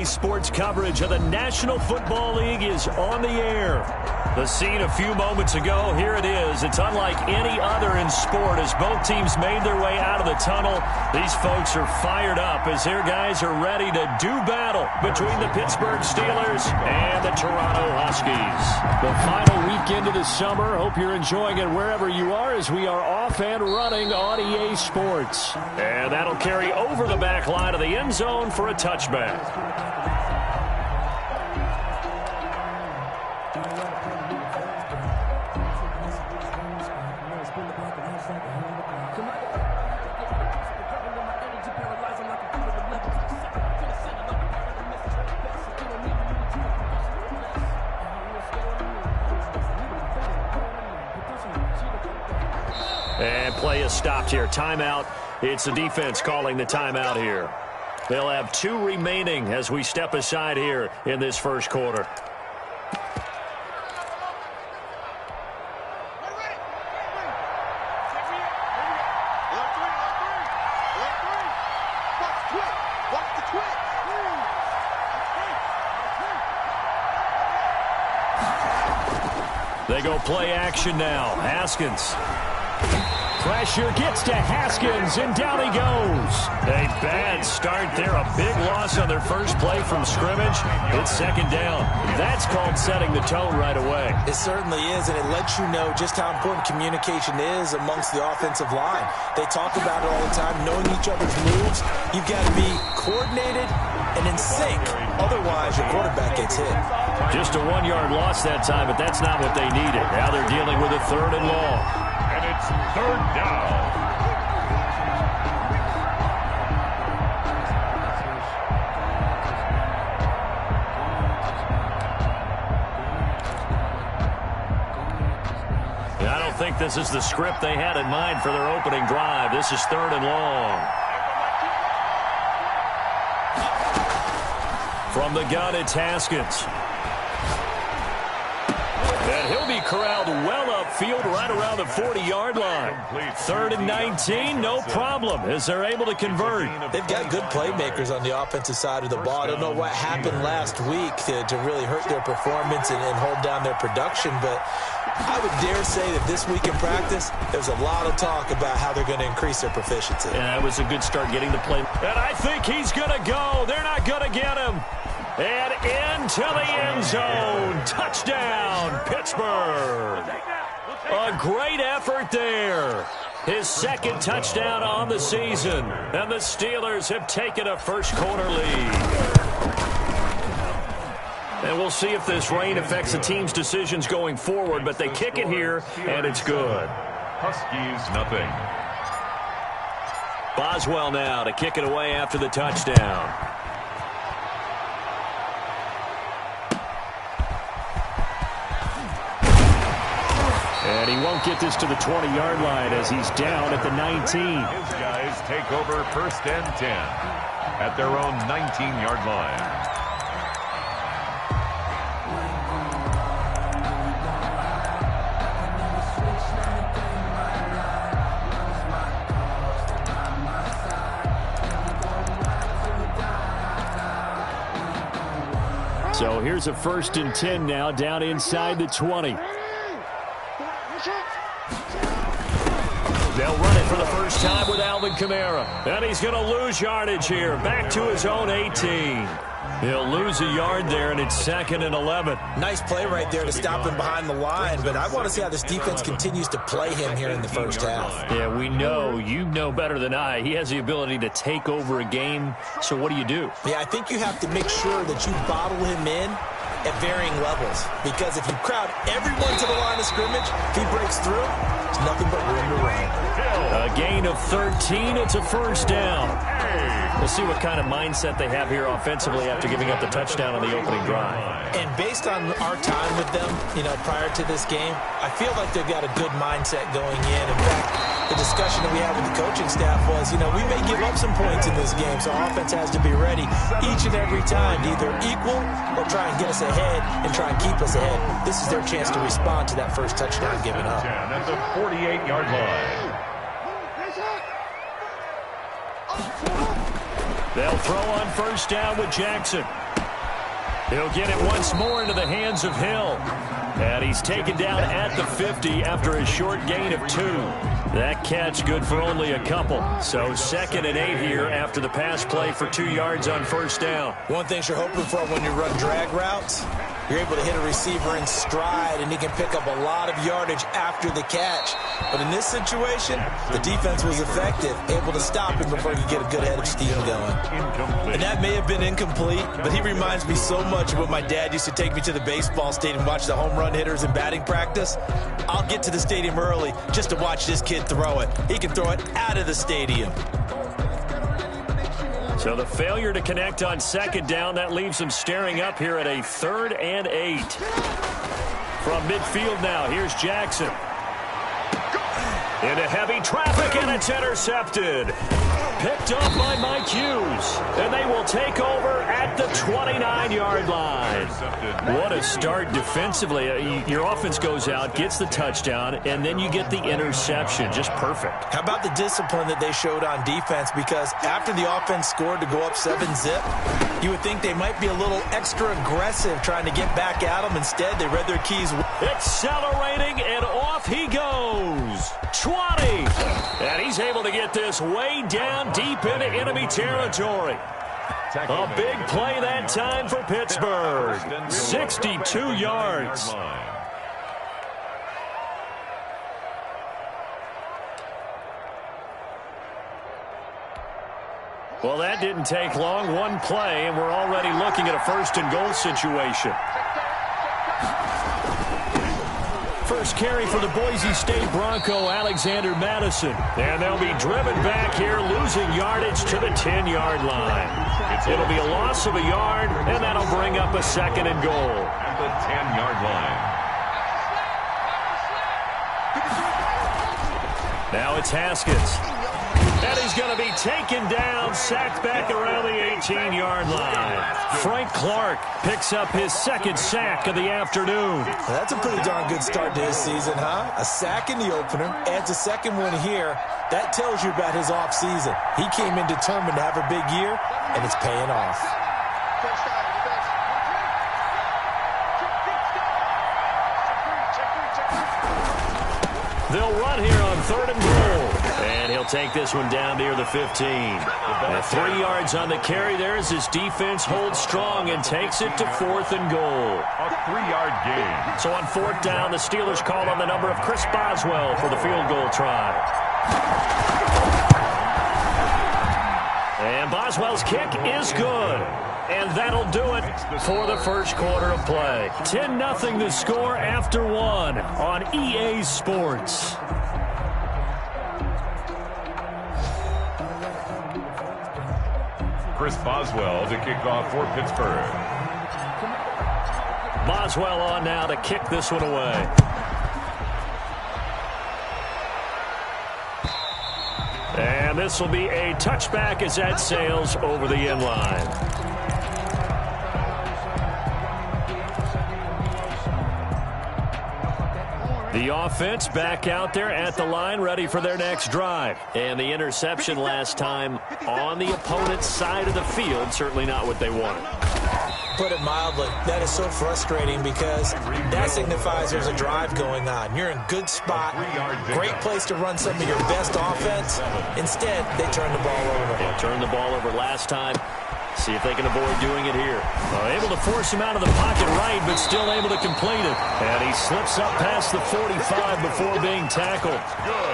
RDA Sports coverage of the National Football League is on the air. The scene a few moments ago, here it is. It's unlike any other in sport as both teams made their way out of the tunnel. These folks are fired up as their guys are ready to do battle between the Pittsburgh Steelers and the Toronto Huskies. The final weekend of the summer. Hope you're enjoying it wherever you are as we are off and running on EA Sports. And that'll carry over the back line of the end zone for a touchback. And play is stopped here. Timeout. It's the defense calling the timeout here. They'll have 2 remaining as we step aside here in this first quarter. They go play action now. Haskins. Pressure gets to Haskins, and down he goes. A bad start there. A big loss on their first play from scrimmage. It's second down. That's called setting the tone right away. It certainly is, and it lets you know just how important communication is amongst the offensive line. They talk about it all the time, knowing each other's moves. You've got to be coordinated and in sync. Otherwise, your quarterback gets hit. Just a 1-yard loss that time, but that's not what they needed. Now they're dealing with a 3rd and long. And it's 3rd down. I don't think this is the script they had in mind for their opening drive. This is 3rd and long. From the gun, it's Haskins. And he'll be corralled well upfield right around the 40-yard line. 3rd and 19, no problem, as they're able to convert. They've got good playmakers on the offensive side of the ball. I don't know what happened last week to really hurt their performance and hold down their production, but I would dare say that this week in practice, there's a lot of talk about how they're going to increase their proficiency. And that was a good start getting the play. And I think he's going to go. They're not going to get him. And into the end zone. Touchdown, Pittsburgh. A great effort there. His 2nd touchdown on the season. And the Steelers have taken a first-quarter lead. And we'll see if this rain affects the team's decisions going forward, but they kick it here, and it's good. Huskies, nothing. Boswell now to kick it away after the touchdown. And he won't get this to the 20-yard line as he's down at the 19. His guys take over 1st and 10 at their own 19-yard line. So here's a 1st and 10 now down inside the 20. They'll run it for the first time with Alvin Kamara. And he's going to lose yardage here. Back to his own 18. He'll lose a yard there, and it's 2nd and 11. Nice play right there to stop him behind the line, but I want to see how this defense continues to play him here in the first half. Yeah, we know. You know better than I. He has the ability to take over a game. So what do you do? Yeah, I think you have to make sure that you bottle him in at varying levels, because if you crowd everyone to the line of scrimmage, if he breaks through, there's nothing but room to run. A gain of 13. It's a 1st down. We'll see what kind of mindset they have here offensively after giving up the touchdown on the opening drive. And based on our time with them, prior to this game, I feel like they've got a good mindset going in. In fact, the discussion that we had with the coaching staff was, we may give up some points in this game, so offense has to be ready each and every time to either equal or try and get us ahead and try and keep us ahead. This is their chance to respond to that first touchdown given up. At the 48-yard line. They'll throw on 1st down with Jackson. He'll get it once more into the hands of Hill. And he's taken down at the 50 after a short gain of 2. That catch good for only a couple. So 2nd and 8 here after the pass play for 2 yards on first down. One thing you're hoping for when you run drag routes, you're able to hit a receiver in stride, and he can pick up a lot of yardage after the catch. But in this situation, the defense was effective, able to stop him before he could get a good head of steam going. And that may have been incomplete, but he reminds me so much of when my dad used to take me to the baseball stadium and watch the home run hitters in batting practice. I'll get to the stadium early just to watch this kid throw it. He can throw it out of the stadium. So the failure to connect on 2nd down, that leaves him staring up here at a 3rd and 8. From midfield now, here's Jackson. Into heavy traffic, and it's intercepted. Picked up by Mike Hughes. And they will take over at the 29-yard line. What a start defensively. Your offense goes out, gets the touchdown, and then you get the interception. Just perfect. How about the discipline that they showed on defense? Because after the offense scored to go up 7-zip, you would think they might be a little extra aggressive trying to get back at them. Instead, they read their keys. Accelerating, and off he goes. 20. And he's able to get this way down deep into enemy territory. A big play that time for Pittsburgh. 62 yards. Well, that didn't take long. One play, and we're already looking at a 1st and goal situation. First carry for the Boise State Bronco, Alexander Madison. And they'll be driven back here, losing yardage to the 10-yard line. It'll be a loss of a yard, and that'll bring up a 2nd and goal. At the 10-yard line. Now it's Haskins. And he's going to be taken down, sacked back around the 18-yard line. Frank Clark picks up his 2nd sack of the afternoon. That's a pretty darn good start to his season, huh? A sack in the opener, adds a 2nd one here. That tells you about his offseason. He came in determined to have a big year, and it's paying off. They'll run here on 3rd and goal. And he'll take this one down near the 15. And 3 yards on the carry there as his defense holds strong and takes it to 4th and goal. A 3-yard gain. So on 4th down, the Steelers call on the number of Chris Boswell for the field goal try. And Boswell's kick is good. And that'll do it for the first quarter of play. 10-0 the score after 1 on EA Sports. Chris Boswell to kick off for Pittsburgh. Boswell on now to kick this one away. And this will be a touchback as that sails over the end line. The offense back out there at the line, ready for their next drive. And the interception last time on the opponent's side of the field, certainly not what they wanted. Put it mildly, that is so frustrating because that signifies there's a drive going on. You're in good spot, great place to run some of your best offense. Instead, they turn the ball over. They turned the ball over last time. See if they can avoid doing it here. Able to force him out of the pocket right, but still able to complete it. And he slips up past the 45 before being tackled.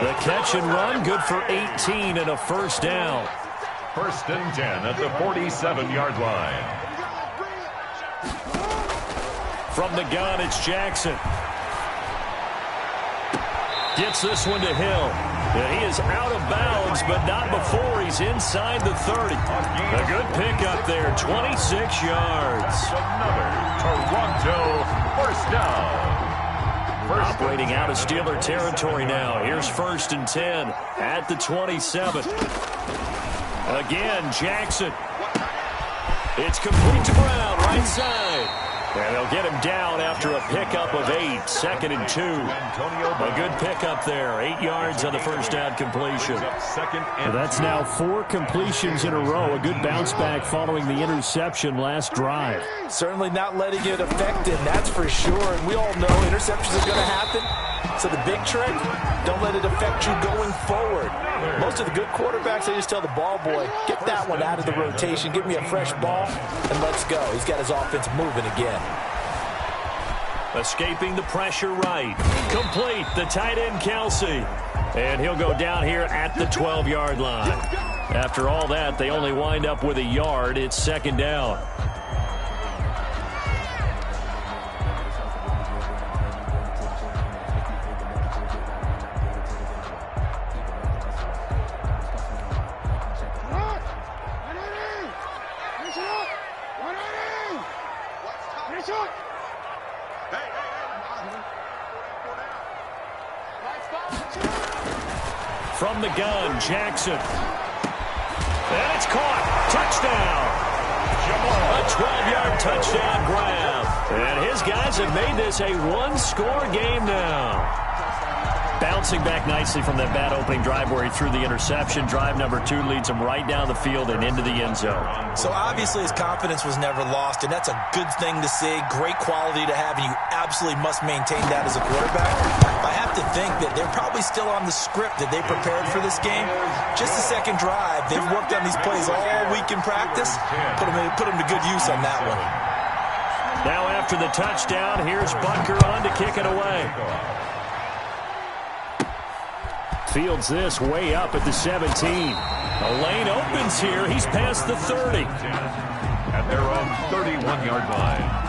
The catch and run, good for 18 and a first down. 1st and 10 at the 47-yard line. From the gun, it's Jackson. Gets this one to Hill. And he is out of bounds, but not before he's inside the 30. A good pickup there, 26 yards. Another Toronto first down. Operating out of Steeler territory now. Here's 1st and 10 at the 27. Again, Jackson. It's complete to Brown, right side. And they'll get him down after a pickup of 8, 2nd and 2. A good pickup there, 8 yards on the first down completion. Well, that's now 4 completions in a row. A good bounce back following the interception last drive. Certainly not letting it affect him, that's for sure. And we all know interceptions are going to happen. So the big trick, don't let it affect you going forward. Most of the good quarterbacks, they just tell the ball boy, get that one out of the rotation, give me a fresh ball, and let's go. He's got his offense moving again. Escaping the pressure right. Complete, the tight end Kelsey. And he'll go down here at the 12-yard line. After all that, they only wind up with a yard. It's 2nd down. From the gun, Jackson. And it's caught. Touchdown. A 12-yard touchdown grab. And his guys have made this a one-score game now. Bouncing back nicely from that bad opening drive where he threw the interception. Drive number 2 leads him right down the field and into the end zone. So obviously his confidence was never lost, and that's a good thing to see. Great quality to have, and you absolutely must maintain that as a quarterback. I have to think that they're probably still on the script that they prepared for this game. Just the second drive, they've worked on these plays all week in practice. Put them to good use on that one. Now after the touchdown, here's Butker on to kick it away. Fields this way up at the 17. A lane opens here. He's past the 30. At their own 31-yard line.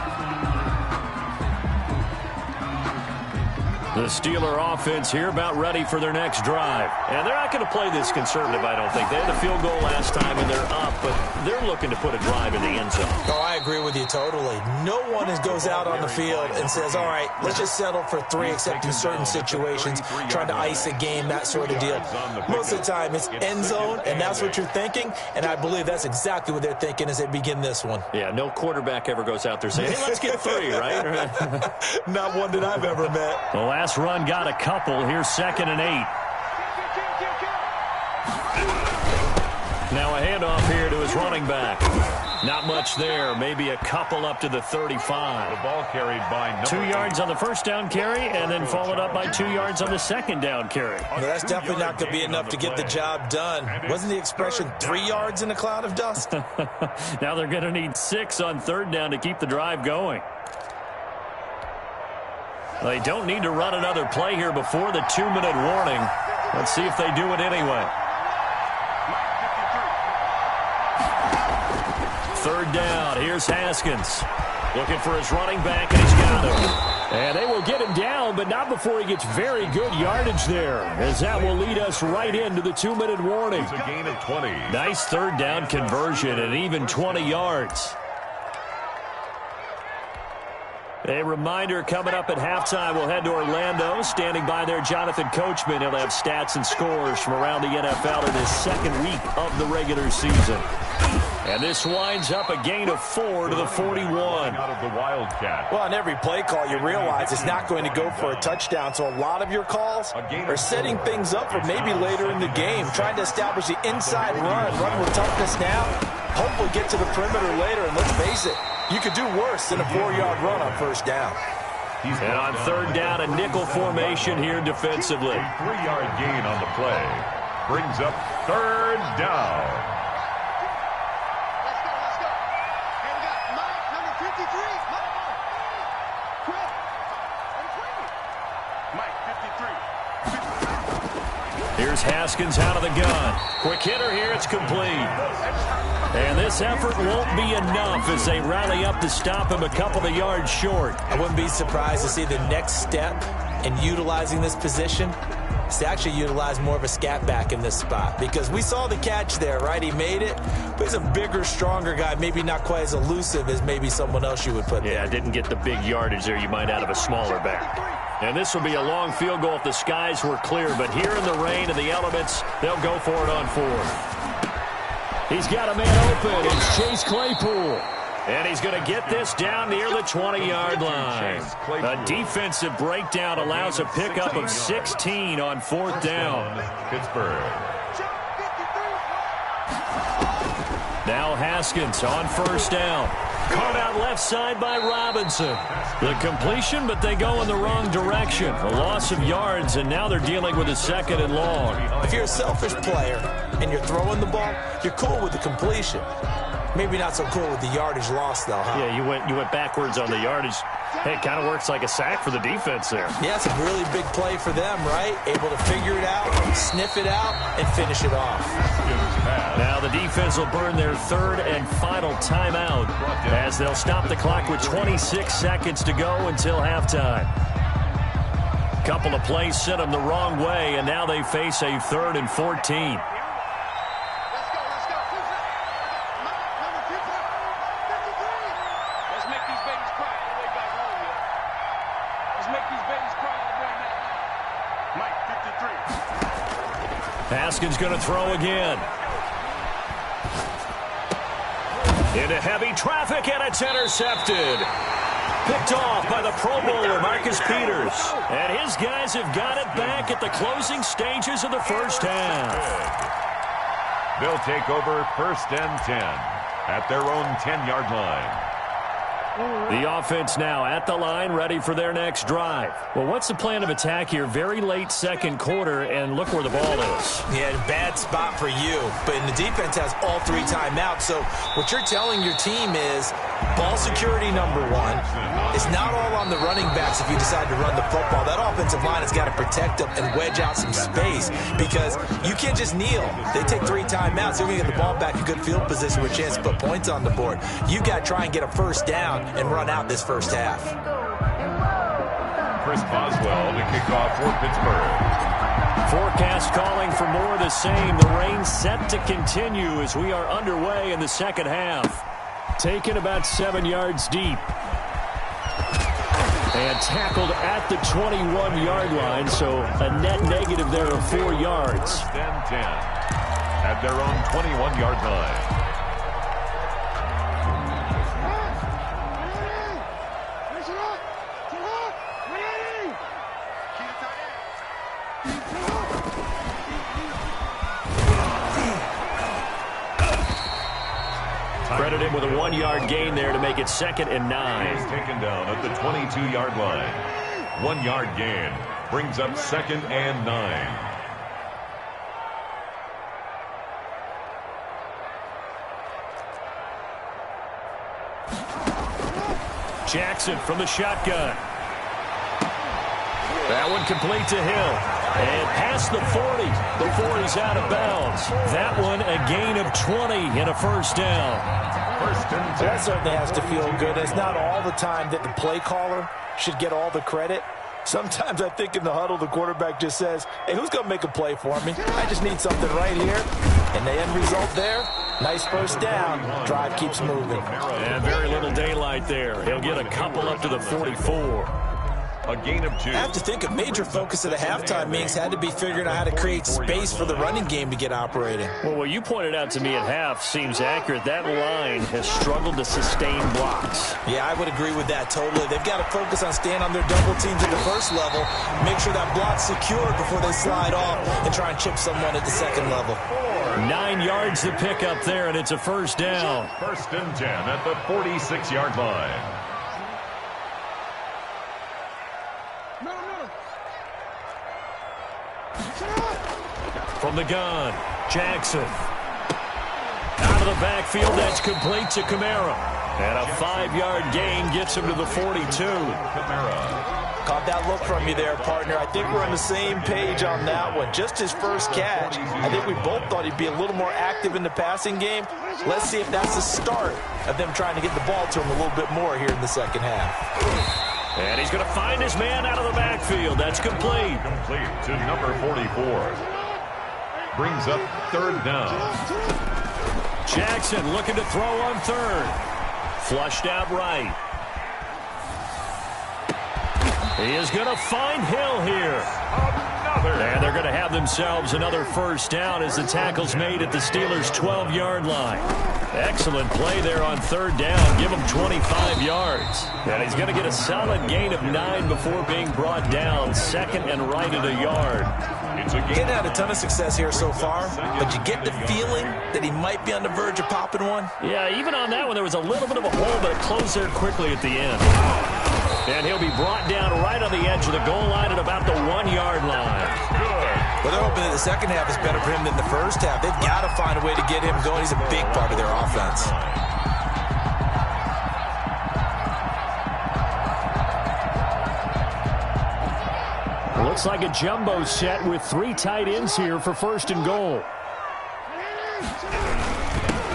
The Steeler offense here about ready for their next drive. And they're not going to play this conservative, I don't think. They had a field goal last time, and they're up, but they're looking to put a drive in the end zone. Oh, I agree with you totally. No one goes out on the field and says, all right, let's just settle for 3, except in certain situations, trying to ice a game, that sort of deal. Most of the time, it's end zone, and that's what you're thinking, and I believe that's exactly what they're thinking as they begin this one. Yeah, no quarterback ever goes out there saying, hey, let's get 3, right? Not one that I've ever met. The last run got a couple. Here's 2nd and 8. Now a handoff here to his running back. Not much there. Maybe a couple up to the 35. The ball carried by 2 yards on the first down carry, and then followed up by 2 yards on the second down carry. Well, that's definitely not going to be enough to get the job done. Wasn't the expression 3 yards in a cloud of dust? Now they're going to need 6 on 3rd down to keep the drive going. They don't need to run another play here before the 2-minute warning. Let's see if they do it anyway. 3rd down. Here's Haskins. Looking for his running back, and he's got him. And they will get him down, but not before he gets very good yardage there, as that will lead us right into the 2-minute warning. It's a gain of 20. Nice 3rd down conversion and even 20 yards. A reminder, coming up at halftime, we'll head to Orlando. Standing by there, Jonathan Coachman. He'll have stats and scores from around the NFL in his 2nd week of the regular season. And this winds up a gain of 4 to the 41. Out of the Wildcat. Well, on every play call, you realize it's not going to go for a touchdown. So a lot of your calls are setting things up for maybe later in the game, trying to establish the inside run with toughness now. Hopefully get to the perimeter later, and let's face it, you could do worse than a 4-yard run on 1st down. And on 3rd down, a nickel formation here defensively. A 3-yard gain on the play. Brings up 3rd down. Let's go. And we got Mike, number 53. Mike, Here's Haskins out of the gun. Quick hitter here. It's complete. And this effort won't be enough as they rally up to stop him a couple of yards short. I wouldn't be surprised to see the next step in utilizing this position is to actually utilize more of a scat back in this spot, because we saw the catch there, right? He made it, but he's a bigger, stronger guy, maybe not quite as elusive as maybe someone else you would put there. Yeah, didn't get the big yardage there you might out of a smaller back. And this will be a long field goal if the skies were clear, but here in the rain and the elements, they'll go for it on 4th. He's got a man open. It's Chase Claypool. And he's going to get this down near the 20-yard line. A defensive breakdown allows a pickup of 16 on 4th down. Pittsburgh. Now Haskins on 1st down. Caught out left side by Robinson. The completion, but they go in the wrong direction. A loss of yards, and now they're dealing with a 2nd and long. If you're a selfish player and you're throwing the ball, you're cool with the completion. Maybe not so cool with the yardage loss, though, huh? Yeah, you went backwards on the yardage. Hey, it kind of works like a sack for the defense there. Yeah, it's a really big play for them, right? Able to figure it out, sniff it out, and finish it off. Now the defense will burn their 3rd and final timeout as they'll stop the clock with 26 seconds to go until halftime. Couple of plays sent them the wrong way, and now they face a 3rd and 14. Haskins going to throw again. Into heavy traffic, and it's intercepted. Picked off by the Pro Bowler, Marcus Peters. And his guys have got it back at the closing stages of the first half. They'll take over 1st and 10 at their own 10-yard line. The offense now at the line, ready for their next drive. Well, what's the plan of attack here? Very late 2nd quarter, and look where the ball is. Yeah, bad spot for you. But the defense has all 3 timeouts. So what you're telling your team is ball security, number 1. It's not all on the running backs if you decide to run the football. That offensive line has got to protect them and wedge out some space because you can't just kneel. They take 3 timeouts. They're going to get the ball back in good field position with a chance to put points on the board. You got to try and get a 1st down and run out this first half. Chris Boswell to kick off for Pittsburgh. Forecast calling for more of the same. The rain set to continue as we are underway in the 2nd half. Taken about 7 yards deep. And tackled at the 21-yard line, so a net negative there of 4 yards. 1st and 10 at their own 21-yard line. Credited with a 1-yard gain there to make it 2nd and 9. He's taken down at the 22-yard line. 1-yard gain brings up 2nd and 9. Jackson from the shotgun. That one complete to Hill. And past the 40. The 40's out of bounds. That one a gain of 20 and a 1st down. 1st and 10. That certainly has to feel good. It's not all the time that the play caller should get all the credit. Sometimes I think in the huddle, the quarterback just says, hey, who's going to make a play for me? I just need something right here. And the end result there, nice 1st down. Drive keeps moving. And very little daylight there. He'll get a couple up to the 44. A gain of 2. I have to think a major focus of the halftime meetings had to be figuring out how to create space for the running game to get operating. Well, what you pointed out to me at half seems accurate. That line has struggled to sustain blocks. Yeah, I would agree with that totally. They've got to focus on staying on their double teams at the 1st level, make sure that block's secured before they slide off and try and chip someone at the 2nd level. 9 yards to pick up there, and it's a 1st down. 1st and 10 at the 46-yard line. From the gun, Jackson. Out of the backfield, that's complete to Kamara. And a 5-yard gain gets him to the 42. Caught that look from you there, partner. I think we're on the same page on that one. Just his 1st catch. I think we both thought he'd be a little more active in the passing game. Let's see if that's the start of them trying to get the ball to him a little bit more here in the 2nd half. And he's going to find his man out of the backfield. That's complete. Complete to number 44. Brings up 3rd down. Jackson looking to throw on 3rd. Flushed out right. He is going to find Hill here. And they're going to have themselves another 1st down as the tackle's made at the Steelers' 12-yard line. Excellent play there on third down. Give him 25 yards. And he's going to get a solid gain of 9 before being brought down. Second and right at a yard. He's had a ton of success here so far, but you get the feeling that he might be on the verge of popping one. Yeah, even on that one, there was a little bit of a hole, but it closed there quickly at the end. And he'll be brought down right on the edge of the goal line at about the 1-yard line. Well, they're hoping that the second half is better for him than the first half. They've got to find a way to get him going. He's a big part of their offense. Looks like a jumbo set with 3 tight ends here for first and goal.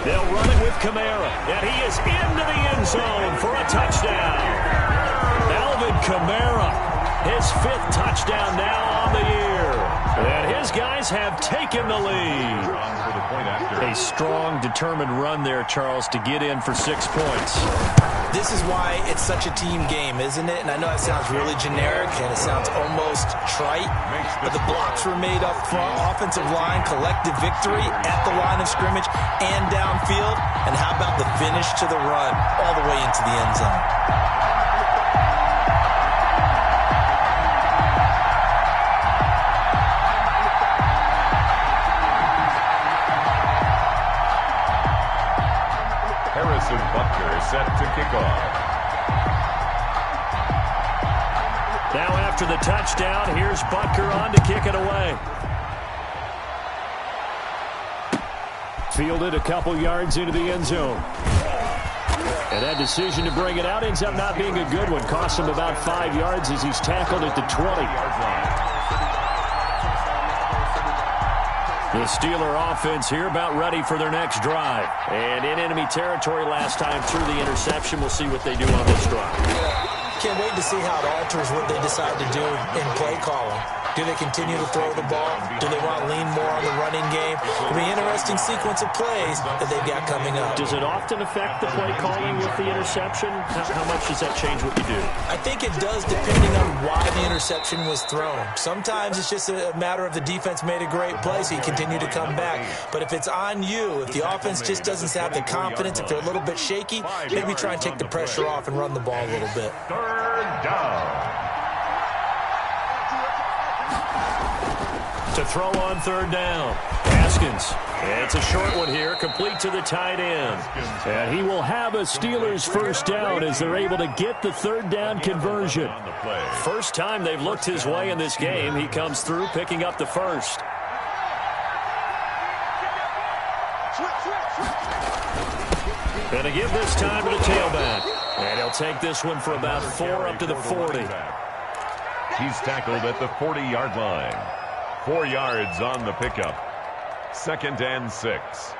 They'll run it with Kamara, and he is into the end zone for a touchdown. Alvin Kamara, his 5th touchdown now on the year. And his guys have taken the lead. A strong, determined run there, Charles, to get in for 6 points. This is why it's such a team game, isn't it? And I know that sounds really generic and it sounds almost trite, but the blocks were made up front, offensive line, collective victory at the line of scrimmage and downfield. And how about the finish to the run all the way into the end zone? Butker set to kick off. Now after the touchdown, here's Butker on to kick it away. Fielded a couple yards into the end zone. And that decision to bring it out ends up not being a good one. Costs him about 5 yards as he's tackled at the 20. The Steeler offense here about ready for their next drive. And in enemy territory last time through the interception. We'll see what they do on this drive. Can't wait to see how it alters what they decide to do in play calling. Do they continue to throw the ball? Do they want to lean more on the running game? It'll be an interesting sequence of plays that they've got coming up. Does it often affect the play calling with the interception? How much does that change what you do? I think it does depending on why the interception was thrown. Sometimes it's just a matter of the defense made a great play, so you continue to come back. But if it's on you, if the offense just doesn't have the confidence, if they're a little bit shaky, maybe try and take the pressure off and run the ball a little bit. Third down. To throw on third down, Haskins. It's a short one here, complete to the tight end. And he will have a Steelers first down as they're able to get the third down conversion. First time they've looked his way in this game. He comes through picking up the first. And to give this time to the tailback. And he'll take this one for about 4 up to the 40. He's tackled at the 40-yard line. 4 yards on the pickup. 2nd and 6.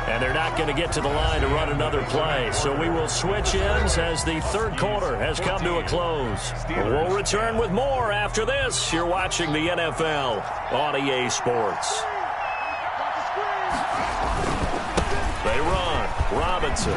And they're not going to get to the line to run another play. So we will switch ends as the third quarter has come to a close. We'll return with more after this. You're watching the NFL on EA Sports. They run. Robinson.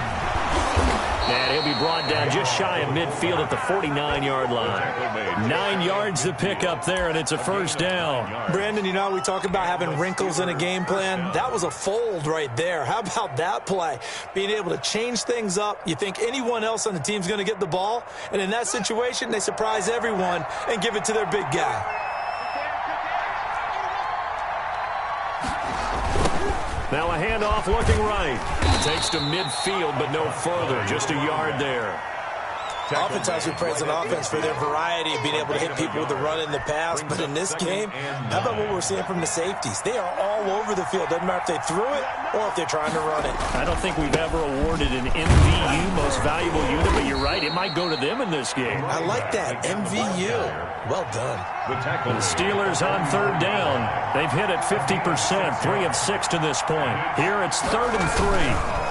And he'll be brought down just shy of midfield at the 49-yard line. 9 yards to pick up there, and it's a first down. Brandon, you know, we talk about having wrinkles in a game plan. That was a fold right there. How about that play? Being able to change things up. You think anyone else on the team's going to get the ball, and in that situation, they surprise everyone and give it to their big guy. Now a handoff looking right. Takes to midfield, but no further. Just a yard there. Oftentimes we praise an offense for their variety of being able to hit people with the run and the pass. But in this game, how about what we're seeing from the safeties? They are all over the field. Doesn't matter if they threw it or if they're trying to run it. I don't think we've ever awarded an MVU, most valuable unit, but you're right. It might go to them in this game. I like that. MVU. Well done. The Steelers on third down. They've hit it 50%, 3 of 6 to this point. Here it's 3rd and 3.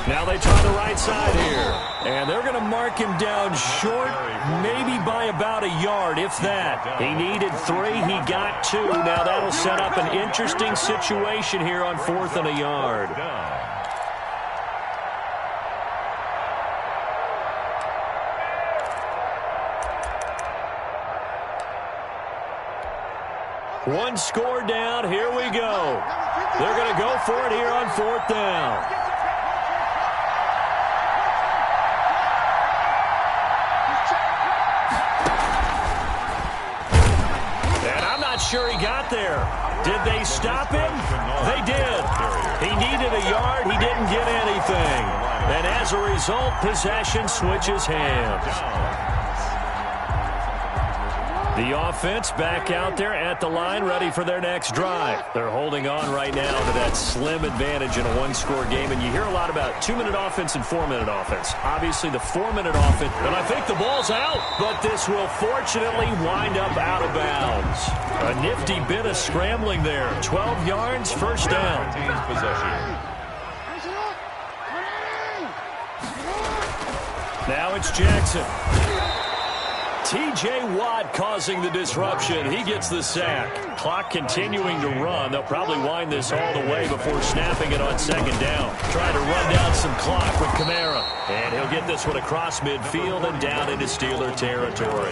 Now they try the right side here. And they're going to mark him down short, maybe by about a yard, if that. He needed 3. He got 2. Now that'll set up an interesting situation here on 4th and a yard. One score down. Here we go. They're going to go for it here on 4th down. Sure he got there. Did they stop him? They did. He needed a yard. He didn't get anything. And as a result, possession switches hands. The offense back out there at the line, ready for their next drive. They're holding on right now to that slim advantage in a one-score game, and you hear a lot about 2-minute offense and 4-minute offense. Obviously, the 4-minute offense, and I think the ball's out, but this will fortunately wind up out of bounds. A nifty bit of scrambling there. 12 yards, first down. Possession. Now it's Jackson. T.J. Watt causing the disruption. He gets the sack. Clock continuing to run. They'll probably wind this all the way before snapping it on 2nd down. Trying to run down some clock with Kamara. And he'll get this one across midfield and down into Steeler territory.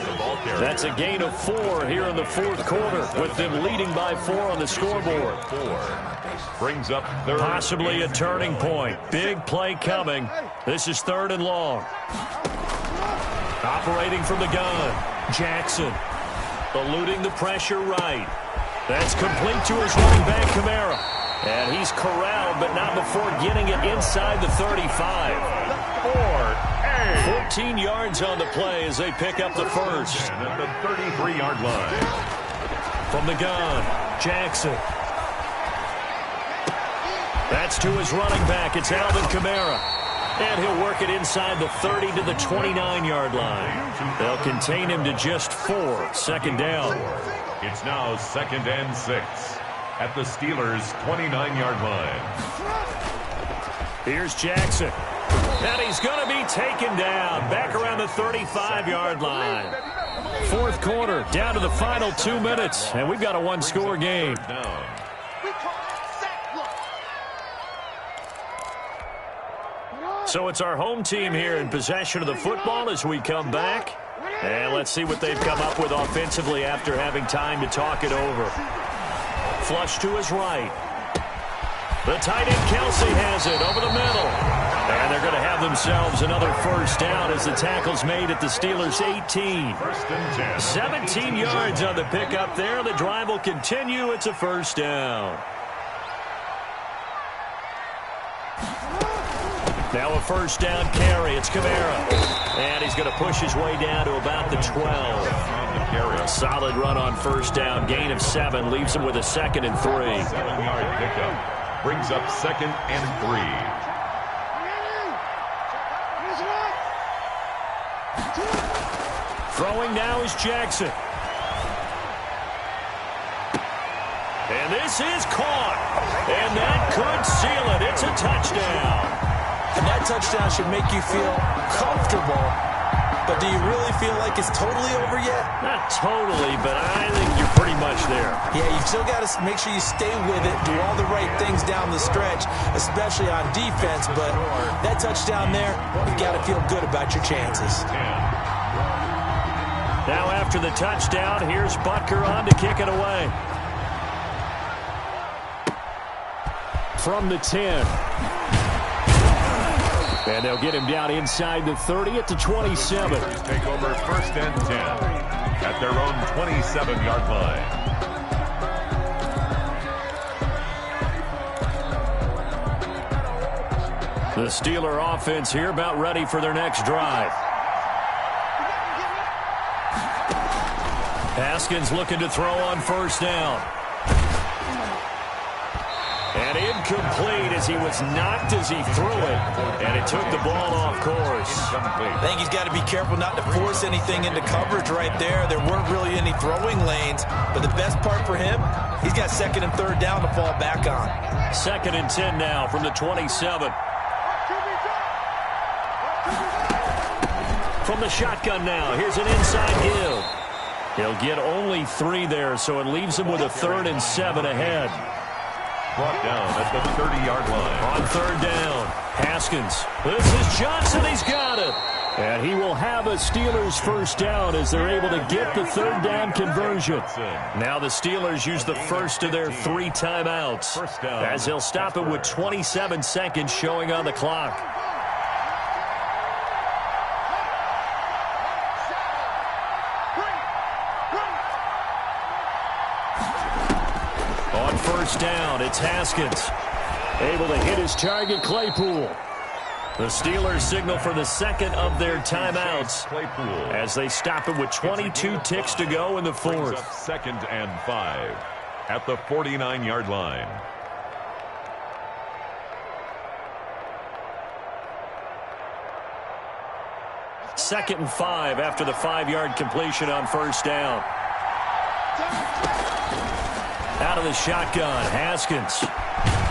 That's a gain of 4 here in the 4th quarter, with them leading by 4 on the scoreboard. Brings up 3rd. Possibly a turning point. Big play coming. This is 3rd and long. Operating from the gun, Jackson. Eluding the pressure right. That's complete to his running back, Kamara. And he's corralled, but not before getting it inside the 35. 14 yards on the play as they pick up the first. And at the 33-yard line. From the gun, Jackson. That's to his running back. It's Alvin Kamara. And he'll work it inside the 30 to the 29-yard line. They'll contain him to just 4. 2nd down. It's now 2nd and 6 at the Steelers' 29-yard line. Here's Jackson. And he's going to be taken down. Back around the 35-yard line. 4th quarter, down to the final 2 minutes. And we've got a one-score game. So it's our home team here in possession of the football as we come back. And let's see what they've come up with offensively after having time to talk it over. Flush to his right. The tight end Kelsey has it over the middle. And they're going to have themselves another first down as the tackle's made at the Steelers' 18. 17 yards on the pickup there. The drive will continue. It's a first down. Now a first down carry. It's Kamara. And he's going to push his way down to about the 12. A solid run on first down. Gain of 7. Leaves him with a 2nd and 3. 7-yard pickup. Brings up 2nd and 3. Throwing now is Jackson. And this is caught. And that could seal it. It's a touchdown. And that touchdown should make you feel comfortable. But do you really feel like it's totally over yet? Not totally, but I think you're pretty much there. Yeah, you've still got to make sure you stay with it, do all the right things down the stretch, especially on defense. But that touchdown there, you've got to feel good about your chances. Now after the touchdown, here's Butker on to kick it away. From the 10. And they'll get him down inside the 30 at the 27. Take over 1st and 10 at their own 27-yard line. The Steeler offense here about ready for their next drive. Haskins looking to throw on first down. And incomplete as he was knocked as he threw it. And it took the ball off course. I think he's got to be careful not to force anything into coverage right there. There weren't really any throwing lanes. But the best part for him, he's got 2nd and 3rd down to fall back on. 2nd and 10 now from the 27. From the shotgun now, here's an inside give. He'll get only 3 there, so it leaves him with a 3rd and 7 ahead. Brought down at the 30-yard line. On 3rd down, Haskins. This is Johnson. He's got it. And he will have a Steelers first down as they're able to get the third down conversion. Now the Steelers use the first of their 3 timeouts as they'll stop it with 27 seconds showing on the clock. On first down, it's Haskins. Able to hit his target, Claypool. The Steelers signal for the second of their timeouts as they stop it with 22 ticks to go in the fourth. Second and 5 at the 49-yard line. Second and 5 after the 5-yard completion on first down. Out of the shotgun, Haskins.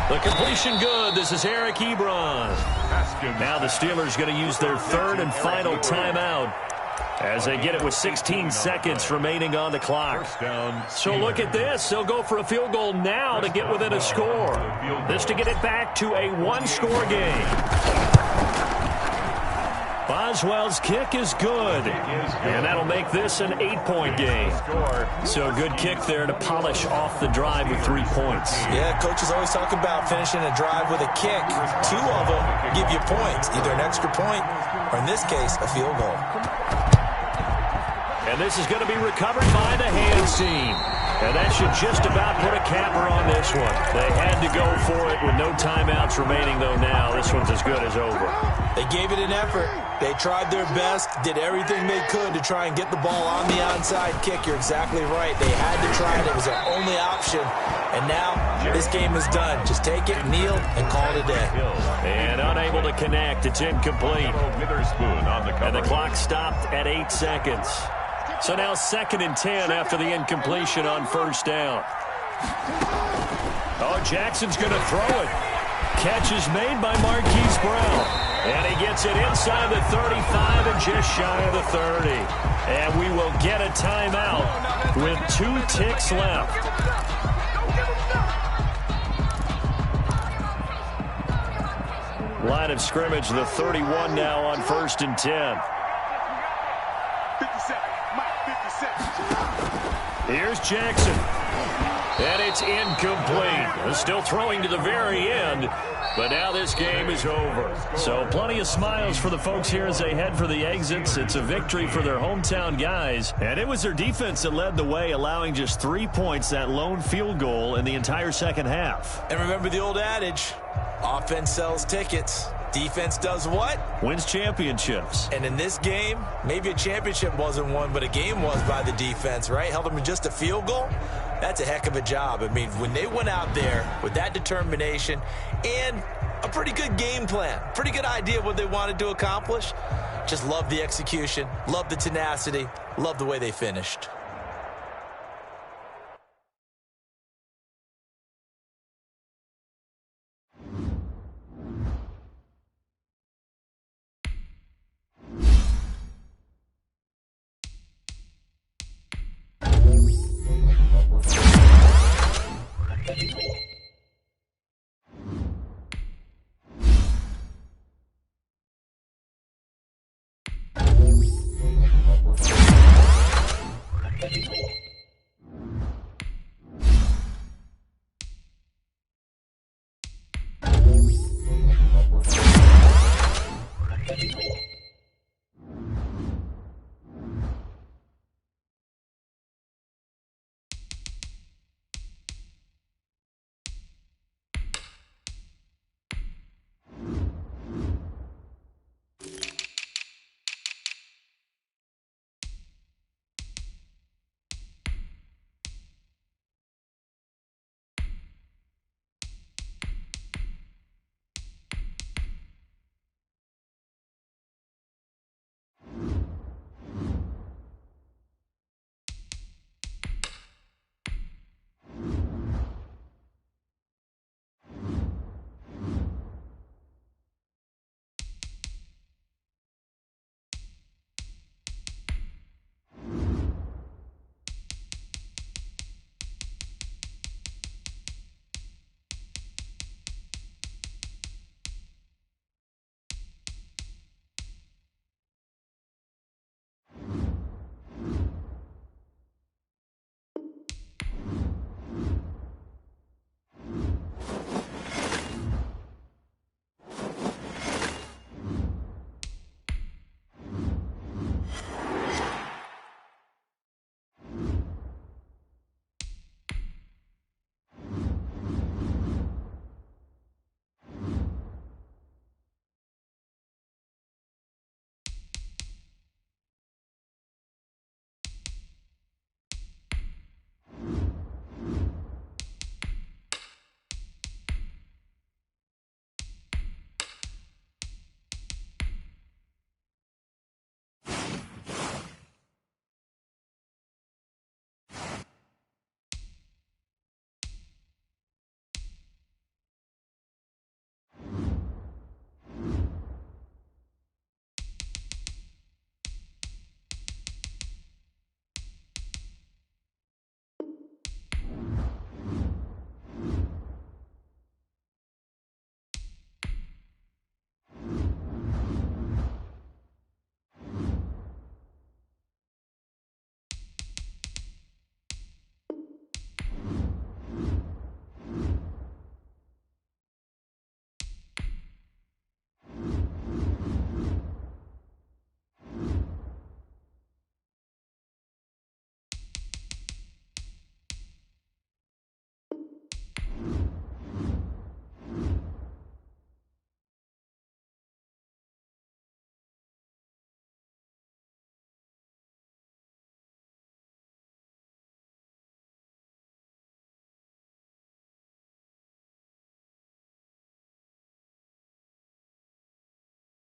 The completion good. This is Eric Ebron. Now the Steelers going to use their third and final timeout as they get it with 16 seconds remaining on the clock. So look at this. They'll go for a field goal now to get within a score. This to get it back to a one-score game. Boswell's kick is good, and that'll make this an 8-point game. So a good kick there to polish off the drive with 3 points. Yeah, coaches always talk about finishing a drive with a kick. 2 of them give you points, either an extra point or, in this case, a field goal. And this is going to be recovered by the hands team. And that should just about put a capper on this one. They had to go for it with no timeouts remaining, though now. This one's as good as over. They gave it an effort. They tried their best, did everything they could to try and get the ball on the onside kick. You're exactly right. They had to try it. It was their only option. And now this game is done. Just take it, kneel, and call it a day. And unable to connect. It's incomplete. And the clock stopped at 8 seconds. So now 2nd and 10 after the incompletion on first down. Oh, Jackson's going to throw it. Catch is made by Marquise Brown. And he gets it inside the 35 and just shy of the 30. And we will get a timeout with 2 ticks left. Line of scrimmage, the 31 now on 1st and 10. Here's Jackson. And it's incomplete. Still throwing to the very end. But now this game is over. So plenty of smiles for the folks here as they head for the exits. It's a victory for their hometown guys. And it was their defense that led the way, allowing just 3 points, that lone field goal in the entire second half. And remember the old adage, offense sells tickets. Defense does what? Wins championships. And in this game, maybe a championship wasn't won, but a game was by the defense, right? Held them to just a field goal. That's a heck of a job. I mean, when they went out there with that determination and a pretty good game plan, pretty good idea of what they wanted to accomplish, just love the execution, love the tenacity, love the way they finished.